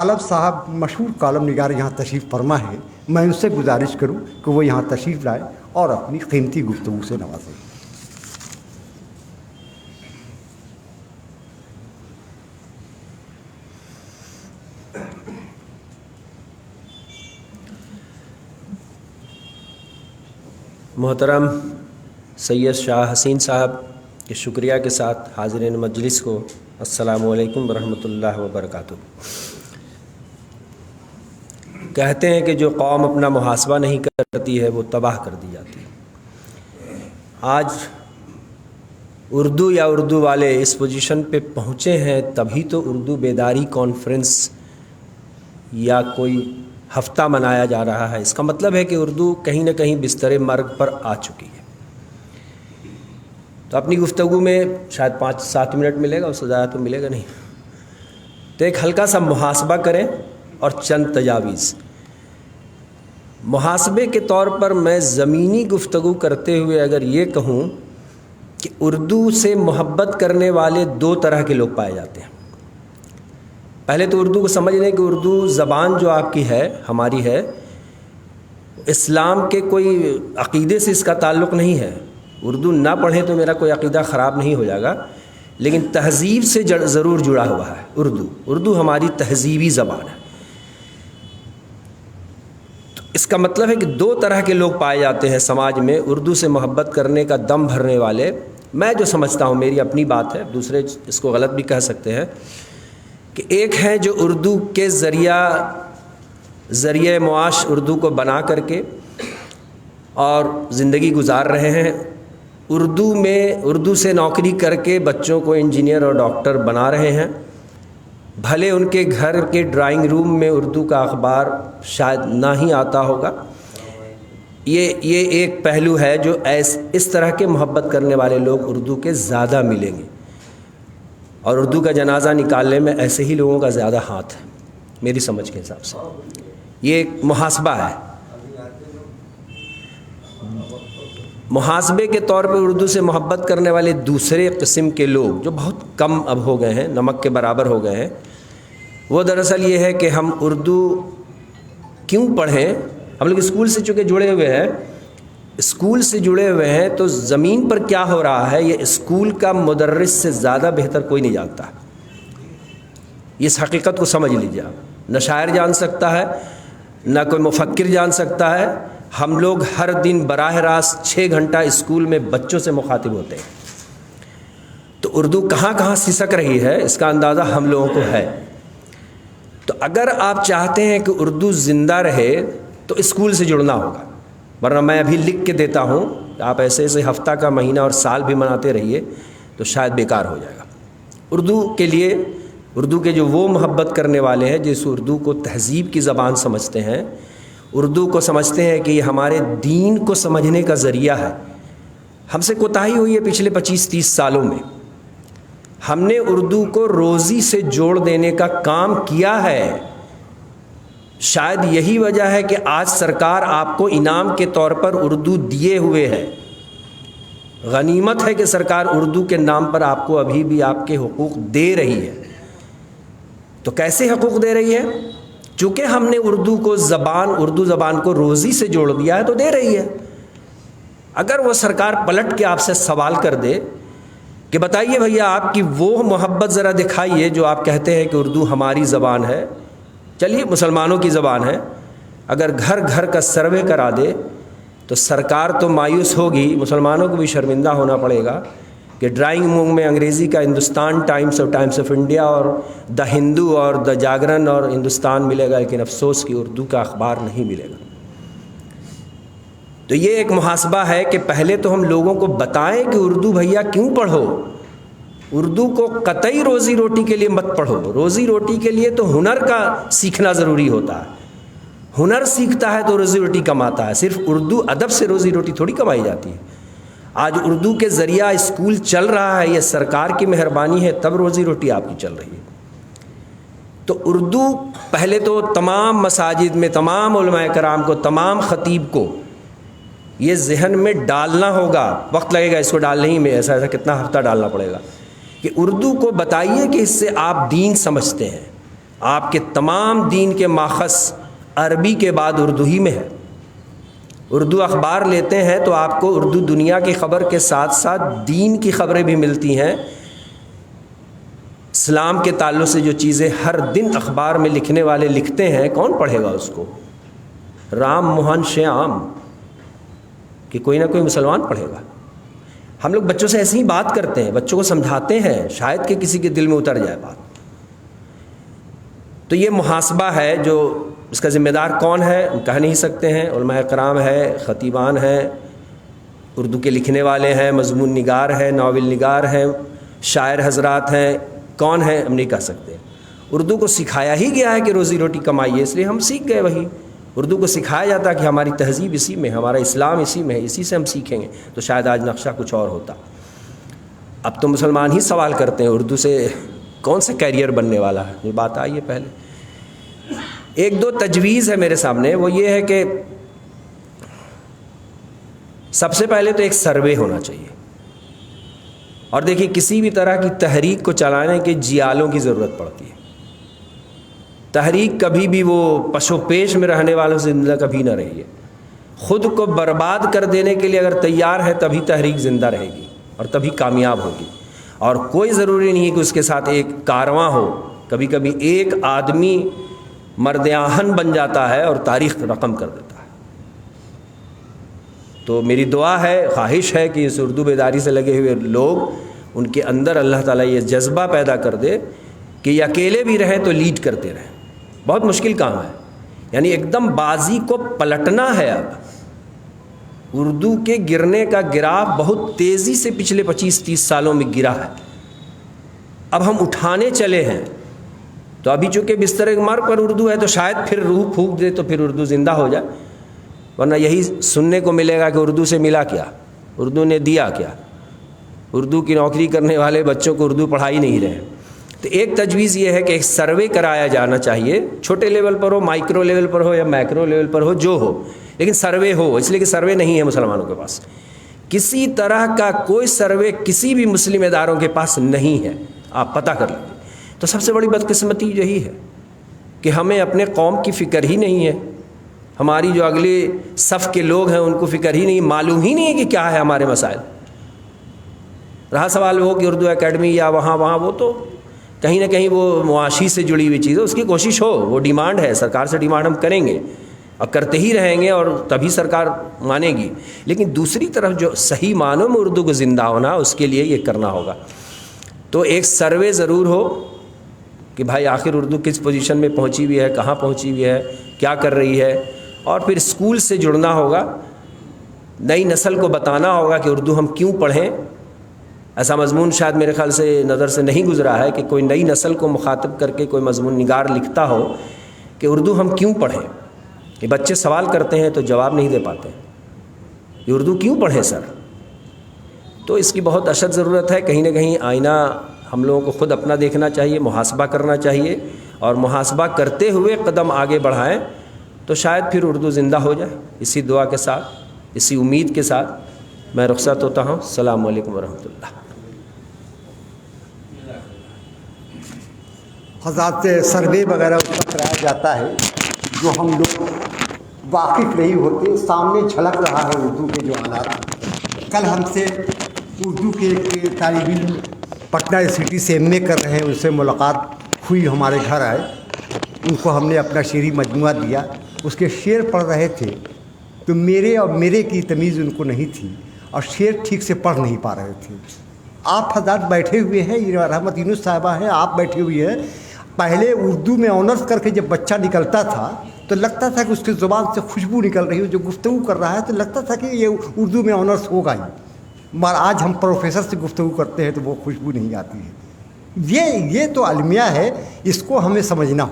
طالب صاحب مشہور کالم نگار یہاں تشریف فرما ہے، میں ان سے گزارش کروں کہ وہ یہاں تشریف لائے اور اپنی قیمتی گفتگو سے نوازیں۔ محترم سید شاہ حسین صاحب کے شکریہ کے ساتھ حاضرین مجلس کو السلام علیکم ورحمۃ اللہ وبرکاتہ۔ کہتے ہیں کہ جو قوم اپنا محاسبہ نہیں کرتی ہے وہ تباہ کر دی جاتی ہے۔ آج اردو یا اردو والے اس پوزیشن پہ پہنچے ہیں تبھی تو اردو بیداری کانفرنس یا کوئی ہفتہ منایا جا رہا ہے۔ اس کا مطلب ہے کہ اردو کہیں نہ کہیں بستر مرگ پر آ چکی ہے۔ تو اپنی گفتگو میں شاید 5-7 منٹ ملے گا، اس سے زیادہ تو ملے گا نہیں، تو ایک ہلکا سا محاسبہ کریں اور چند تجاویز۔ محاسبے کے طور پر میں زمینی گفتگو کرتے ہوئے اگر یہ کہوں کہ اردو سے محبت کرنے والے 2 طرح کے لوگ پائے جاتے ہیں۔ پہلے تو اردو کو سمجھ لیں کہ اردو زبان جو آپ کی ہے، ہماری ہے، اسلام کے کوئی عقیدے سے اس کا تعلق نہیں ہے۔ اردو نہ پڑھیں تو میرا کوئی عقیدہ خراب نہیں ہو جائے گا، لیکن تہذیب سے ضرور جڑا ہوا ہے۔ اردو ہماری تہذیبی زبان ہے۔ تو اس کا مطلب ہے کہ 2 طرح کے لوگ پائے جاتے ہیں سماج میں اردو سے محبت کرنے کا دم بھرنے والے۔ میں جو سمجھتا ہوں، میری اپنی بات ہے، دوسرے اس کو غلط بھی کہہ سکتے ہیں، کہ ایک ہے جو اردو کے ذریعہ معاش اردو کو بنا کر کے اور زندگی گزار رہے ہیں، اردو سے نوکری کر کے بچوں کو انجینئر اور ڈاکٹر بنا رہے ہیں، بھلے ان کے گھر کے ڈرائنگ روم میں اردو کا اخبار شاید نہ ہی آتا ہوگا۔ یہ ایک پہلو ہے جو اس طرح کے محبت کرنے والے لوگ اردو کے زیادہ ملیں گے، اور اردو کا جنازہ نکالنے میں ایسے ہی لوگوں کا زیادہ ہاتھ ہے میری سمجھ کے حساب سے۔ یہ ایک محاسبہ ہے۔ محاسبے کے طور پر اردو سے محبت کرنے والے دوسرے قسم کے لوگ جو بہت کم اب ہو گئے ہیں، نمک کے برابر ہو گئے ہیں، وہ دراصل یہ ہے کہ ہم اردو کیوں پڑھیں۔ ہم لوگ اسکول سے چونکہ جڑے ہوئے ہیں تو زمین پر کیا ہو رہا ہے یہ اسکول کا مدرس سے زیادہ بہتر کوئی نہیں جانتا۔ اس حقیقت کو سمجھ لیجیے آپ۔ نہ شاعر جان سکتا ہے، نہ کوئی مفکر جان سکتا ہے۔ ہم لوگ ہر دن براہ راست 6 گھنٹہ اسکول میں بچوں سے مخاطب ہوتے ہیں، تو اردو کہاں کہاں سسک رہی ہے اس کا اندازہ ہم لوگوں کو ہے۔ تو اگر آپ چاہتے ہیں کہ اردو زندہ رہے تو اسکول سے جڑنا ہوگا، ورنہ میں ابھی لکھ کے دیتا ہوں، آپ ایسے ہفتہ کا، مہینہ اور سال بھی مناتے رہیے تو شاید بیکار ہو جائے گا۔ اردو کے جو وہ محبت کرنے والے ہیں جس اردو کو تہذیب کی زبان سمجھتے ہیں، اردو کو سمجھتے ہیں کہ یہ ہمارے دین کو سمجھنے کا ذریعہ ہے۔ ہم سے کوتاہی ہوئی ہے پچھلے 25-30 سالوں میں۔ ہم نے اردو کو روزی سے جوڑ دینے کا کام کیا ہے۔ شاید یہی وجہ ہے کہ آج سرکار آپ کو انعام کے طور پر اردو دیے ہوئے ہے۔ غنیمت ہے کہ سرکار اردو کے نام پر آپ کو ابھی بھی آپ کے حقوق دے رہی ہے۔ تو کیسے حقوق دے رہی ہے؟ چونکہ ہم نے اردو زبان کو روزی سے جوڑ دیا ہے تو دے رہی ہے۔ اگر وہ سرکار پلٹ کے آپ سے سوال کر دے کہ بتائیے بھیا آپ کی وہ محبت ذرا دکھائیے جو آپ کہتے ہیں کہ اردو ہماری زبان ہے، چلیے مسلمانوں کی زبان ہے، اگر گھر گھر کا سروے کرا دے تو سرکار تو مایوس ہوگی، مسلمانوں کو بھی شرمندہ ہونا پڑے گا کہ ڈرائنگ روم میں انگریزی کا ہندوستان ٹائمز آف انڈیا اور دا ہندو اور دا جاگرن اور ہندوستان ملے گا، لیکن افسوس کہ اردو کا اخبار نہیں ملے گا۔ تو یہ ایک محاسبہ ہے کہ پہلے تو ہم لوگوں کو بتائیں کہ اردو بھیا کیوں پڑھو۔ اردو کو قطعی روزی روٹی کے لیے مت پڑھو۔ روزی روٹی کے لیے تو ہنر کا سیکھنا ضروری ہوتا ہے۔ ہنر سیکھتا ہے تو روزی روٹی کماتا ہے۔ صرف اردو ادب سے روزی روٹی تھوڑی کمائی جاتی ہے۔ آج اردو کے ذریعہ اسکول چل رہا ہے، یہ سرکار کی مہربانی ہے، تب روزی روٹی آپ کی چل رہی ہے۔ تو اردو پہلے تو تمام مساجد میں، تمام علماء کرام کو، تمام خطیب کو یہ ذہن میں ڈالنا ہوگا۔ وقت لگے گا اس کو ڈالنے ہی میں، ایسا کتنا ہفتہ ڈالنا پڑے گا کہ اردو کو بتائیے کہ اس سے آپ دین سمجھتے ہیں، آپ کے تمام دین کے ماخذ عربی کے بعد اردو ہی میں ہے. اردو اخبار لیتے ہیں تو آپ کو اردو دنیا کی خبر کے ساتھ ساتھ دین کی خبریں بھی ملتی ہیں. اسلام کے تعلق سے جو چیزیں ہر دن اخبار میں لکھنے والے لکھتے ہیں، کون پڑھے گا اس کو؟ رام موہن شیام کہ کوئی نہ کوئی مسلمان پڑھے گا. ہم لوگ بچوں سے ایسے ہی بات کرتے ہیں، بچوں کو سمجھاتے ہیں، شاید کہ کسی کے دل میں اتر جائے بات. تو یہ محاسبہ ہے، جو اس کا ذمہ دار کون ہے ہم کہہ نہیں سکتے ہیں. علماء کرام ہے، خطیبان ہیں، اردو کے لکھنے والے ہیں، مضمون نگار ہیں، ناول نگار ہیں، شاعر حضرات ہیں، کون ہیں ہم نہیں کہہ سکتے. اردو کو سکھایا ہی گیا ہے کہ روزی روٹی کمائیے، اس لیے ہم سیکھ گئے. وہی اردو کو سکھایا جاتا ہے کہ ہماری تہذیب اسی میں، ہمارا اسلام اسی میں ہے، اسی سے ہم سیکھیں گے. تو شاید آج نقشہ کچھ اور ہوتا. اب تو مسلمان ہی سوال کرتے ہیں اردو سے کون سا کیریئر بننے والا ہے. یہ بات آئی ہے پہلے. ایک دو تجویز ہے میرے سامنے، وہ یہ ہے کہ سب سے پہلے تو ایک سروے ہونا چاہیے. اور دیکھیے کسی بھی طرح کی تحریک کو چلانے کے جیالوں کی ضرورت پڑتی ہے. تحریک کبھی بھی وہ پشو پیش میں رہنے والوں سے زندہ کبھی نہ رہی ہے. خود کو برباد کر دینے کے لیے اگر تیار ہے تبھی تحریک زندہ رہے گی اور تبھی کامیاب ہوگی. اور کوئی ضروری نہیں ہے کہ اس کے ساتھ ایک کارواں ہو. کبھی کبھی ایک آدمی مرد آہن بن جاتا ہے اور تاریخ رقم کر دیتا ہے. تو میری دعا ہے، خواہش ہے کہ اس اردو بیداری سے لگے ہوئے لوگ، ان کے اندر اللہ تعالیٰ یہ جذبہ پیدا کر دے کہ یہ اکیلے بھی رہیں تو لیڈ کرتے رہیں. بہت مشکل کام ہے، یعنی ایک دم بازی کو پلٹنا ہے. اب اردو کے گرنے کا گراف بہت تیزی سے پچھلے 25-30 سالوں میں گرا ہے. اب ہم اٹھانے چلے ہیں. تو ابھی چونکہ بستر مر پر اردو ہے تو شاید پھر روح پھونک دے تو پھر اردو زندہ ہو جائے. ورنہ یہی سننے کو ملے گا کہ اردو سے ملا کیا، اردو نے دیا کیا. اردو کی نوکری کرنے والے بچوں کو اردو پڑھا ہی نہیں رہے. تو ایک تجویز یہ ہے کہ ایک سروے کرایا جانا چاہیے، چھوٹے لیول پر ہو، مائکرو لیول پر ہو یا میکرو لیول پر ہو، جو ہو، لیکن سروے ہو. اس لیے کہ سروے نہیں ہے مسلمانوں کے پاس، کسی طرح کا کوئی سروے کسی بھی مسلم اداروں کے پاس نہیں ہے. آپ پتہ کر لیجیے. تو سب سے بڑی بدقسمتی یہی ہے کہ ہمیں اپنے قوم کی فکر ہی نہیں ہے. ہماری جو اگلے صف کے لوگ ہیں ان کو فکر ہی نہیں، معلوم ہی نہیں ہے کہ کیا ہے ہمارے مسائل. رہا سوال وہ کہ اردو اکیڈمی یا وہاں وہ تو کہیں نہ کہیں وہ معاشی سے جڑی ہوئی چیز ہے. اس کی کوشش ہو، وہ ڈیمانڈ ہے، سرکار سے ڈیمانڈ ہم کریں گے اور کرتے ہی رہیں گے اور تبھی سرکار مانے گی. لیکن دوسری طرف جو صحیح معنوں میں اردو کو زندہ ہونا، اس کے لیے یہ کرنا ہوگا. تو ایک سروے ضرور ہو کہ بھائی آخر اردو کس پوزیشن میں پہنچی ہوئی ہے، کہاں پہنچی ہوئی ہے، کیا کر رہی ہے. اور پھر اسکول سے جڑنا ہوگا، نئی نسل کو بتانا ہوگا کہ اردو ہم کیوں پڑھیں. ایسا مضمون شاید میرے خیال سے نظر سے نہیں گزرا ہے کہ کوئی نئی نسل کو مخاطب کر کے کوئی مضمون نگار لکھتا ہو کہ اردو ہم کیوں پڑھیں. یہ بچے سوال کرتے ہیں تو جواب نہیں دے پاتے، یہ اردو کیوں پڑھیں سر. تو اس کی بہت اشد ضرورت ہے. کہیں نہ کہیں آئینہ ہم لوگوں کو خود اپنا دیکھنا چاہیے، محاسبہ کرنا چاہیے، اور محاسبہ کرتے ہوئے قدم آگے بڑھائیں تو شاید پھر اردو زندہ ہو جائے. اسی دعا کے ساتھ، اسی امید کے ساتھ میں رخصت ہوتا ہوں. السلام علیکم ورحمۃ اللہ. حضرات سروے وغیرہ اس پر کرایا جاتا ہے جو ہم لوگ واقف نہیں ہوتے. سامنے جھلک رہا ہے اردو کے جو حالات. کل ہم سے اردو کے ایک طالب علم پٹنہ سٹی سے ایم اے کر رہے ہیں، ان سے ملاقات ہوئی، ہمارے گھر آئے. ان کو ہم نے اپنا شعری مجموعہ دیا. اس کے شعر پڑھ رہے تھے تو میرے کی تمیز ان کو نہیں تھی اور شعر ٹھیک سے پڑھ نہیں پا رہے تھے. آپ حضرات بیٹھے ہوئے ہیں، رحمت یونس صاحبہ ہیں، آپ بیٹھے ہوئے ہیں. پہلے اردو میں آنرس کر کے جب بچہ نکلتا تھا تو لگتا تھا کہ اس کی زبان سے خوشبو نکل رہی ہو، جو گفتگو کر رہا ہے تو لگتا تھا کہ یہ اردو میں آنرس ہوگا ہی. مگر آج ہم پروفیسر سے گفتگو کرتے ہیں تو وہ خوشبو نہیں آتی ہے. یہ تو المیہ ہے، اس کو ہمیں سمجھنا